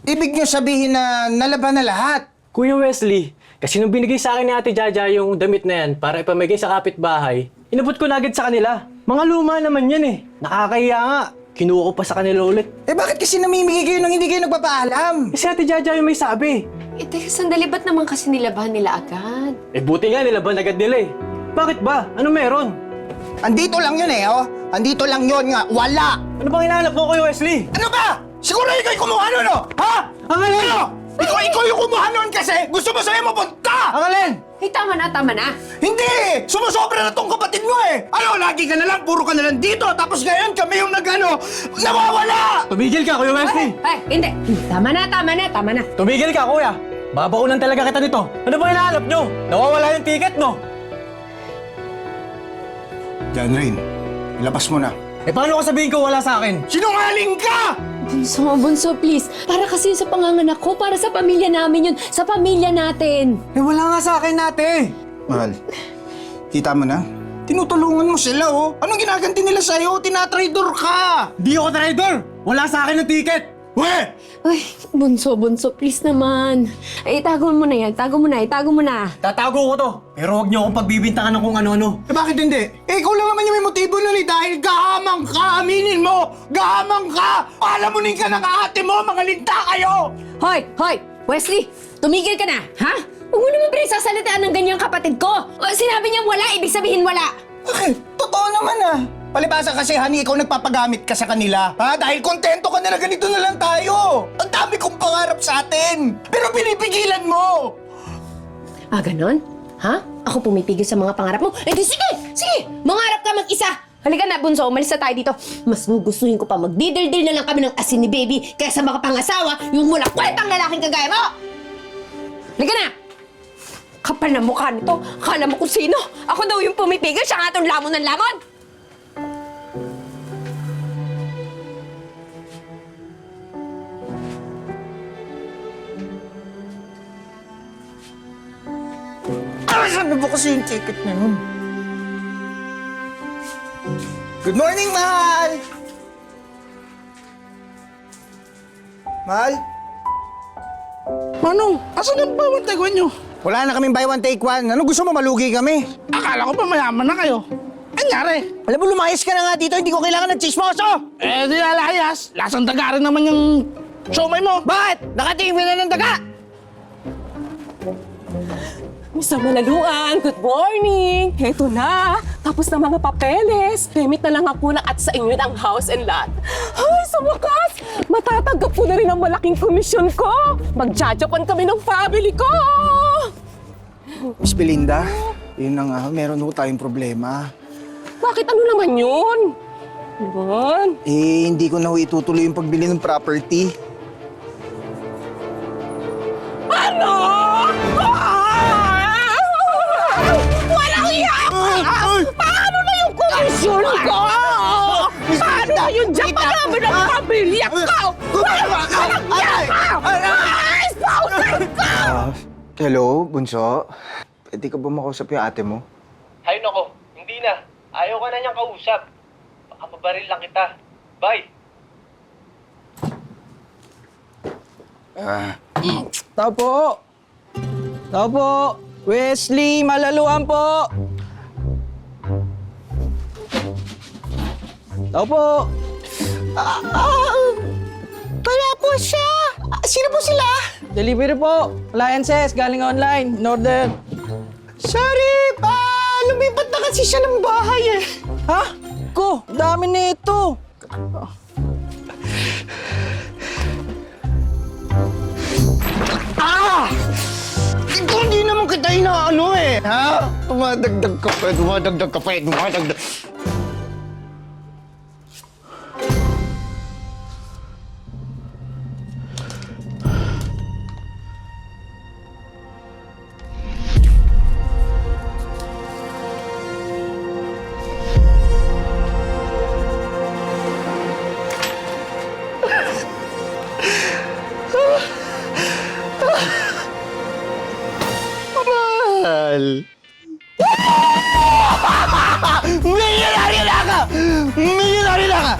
Ibig niyo sabihin na nalaban na lahat? Kuya Wesley, kasi nung binigay sa akin ni Ate Jaja yung damit na yan para ipamigay sa kapitbahay, inabot ko na agad sa kanila. Mga luma naman yan eh. Nakakahiya nga. Kinuha ko pa sa kanila ulit. Eh bakit kasi namimigay kayo nang hindi kayo nagpapaalam? Kasi Ate Jaja yung may sabi. Eh, teka, sandali, ba't naman kasi nilabahan nila agad? Eh buti nga nilaban agad nila eh. Bakit ba? Ano meron? Andito lang yun eh, oh. Andito lang yun nga. Wala! Ano bang hinahanap mo, Kuya Wesley? Ano ba? Siguro ikaw yung kumuha nun, oh! Ha? Ang alin! Ano? Ikaw yung kumuha nun kasi gusto mo sa'yo mapunta! Ang alin! Eh, tama na, tama na. Hindi! Sumusobra na tong kapatid mo eh! Ano, lagi ka na lang, puro ka na lang dito, tapos ngayon kami yung nawawala! Tumigil ka, Kuya Wesley! Ay, hindi. Tama na, tama na, tama na. Tumigil ka, Kuya! Babaunan talaga kita nito. Ano bang hinahanap nyo? Nawawala yung ticket, no? John Rain, ilabas mo na. Eh paano ko sabihin ko wala sa akin? Sinungaling ka! Bunso, please. Para kasi sa panganganak ko, para sa pamilya namin yun. Sa pamilya natin. Eh wala nga sa akin, ate! Mahal, kita mo na? Tinutulungan mo sila, oh. Anong ginaganti nila sa'yo? Tinatraidor ka! Di ako traidor! Wala sa akin ng ticket! Weh! Ay, bunso, please naman. Ay, itago mo na yan. Itago mo na. Tatago ko to, pero huwag niyo akong pagbibintangan ng kung ano-ano. Eh bakit hindi? Eh ikaw lang naman yung may motibo nun eh dahil gahamang ka! Aminin mo! Gahamang ka! Palamunin ka ng ate mo! Mga linta kayo! Hoy! Wesley, tumigil ka na, ha? Huwag mo naman pinagsasalita ng ganyang kapatid ko. O, sinabi niyang wala, ibig sabihin wala. Bakit? Totoo naman ah! Palibasa kasi, honey, ikaw nagpapagamit ka sa kanila. Ha? Dahil kontento ka na ganito na lang tayo. Ang dami kong pangarap sa atin. Pero pinipigilan mo. Ah, ganon? Ha? Ako pumipigil sa mga pangarap mo? Eh di sige! Mangarap ka mag-isa! Halika na, bunso, umalis na tayo dito. Mas gugustuhin ko pa magdidildil na lang kami ng asin ni baby kaysa makapangasawa yung mula kwentang lalaking kagaya mo! Halika na! Kapal na mukha nito. Akala mo kung sino? Ako daw yung pumipigil, siya nga itong lamon ng lamon! Saan na ba kasi yung ticket na yun? Good morning, Mahal! Mahal? Manong, asan ang buy one take one nyo? Wala na kaming buy one take one. Ano gusto mo, malugi kami? Akala ko pa mayaman na kayo. Anyari? Alam mo, lumayas ka na nga dito. Hindi ko kailangan ng chismoso! Eh, di lalayas. Lasang daga rin naman yung siomay mo. Bakit? Nakatingin na ng daga! Mr. Malaluan, good morning! Heto na! Tapos na mga papeles. Remit na lang ako at sa inyo ng house and lot. Ay, sa wakas! Matatanggap ko na rin ang malaking komisyon ko! Magjajapan kami ng family ko! Miss Belinda, yun na nga, meron ho tayong problema. Bakit ano naman yun? Yun? Eh, hindi ko na ho itutuloy yung pagbili ng property. Ano? Walang iya! Paano na yung komisyon ko? Paano na yung japan namin ng pamilya ko? Walang iya ka! Ay, spouser ko! Hello, Bunso? Pwede ka ba makausap yung ate mo? Hay nako, hindi na. Ayaw ka na niyang kausap. Baka pabaril lang kita. Bye! Tao po! Tao po! Wesley, Malaluan po! Tao po! Wala po siya! Sino po sila? Delivery po! Appliances, galing online. In order. Sorry, lumipat na kasi siya ng bahay eh. Ha? Ko, dami na ito. Hindi naman kita inaano eh, ha? Dumadagdag ka pa, dumadagdag. Mahal. Millionaire na ka! Millionaire na ka!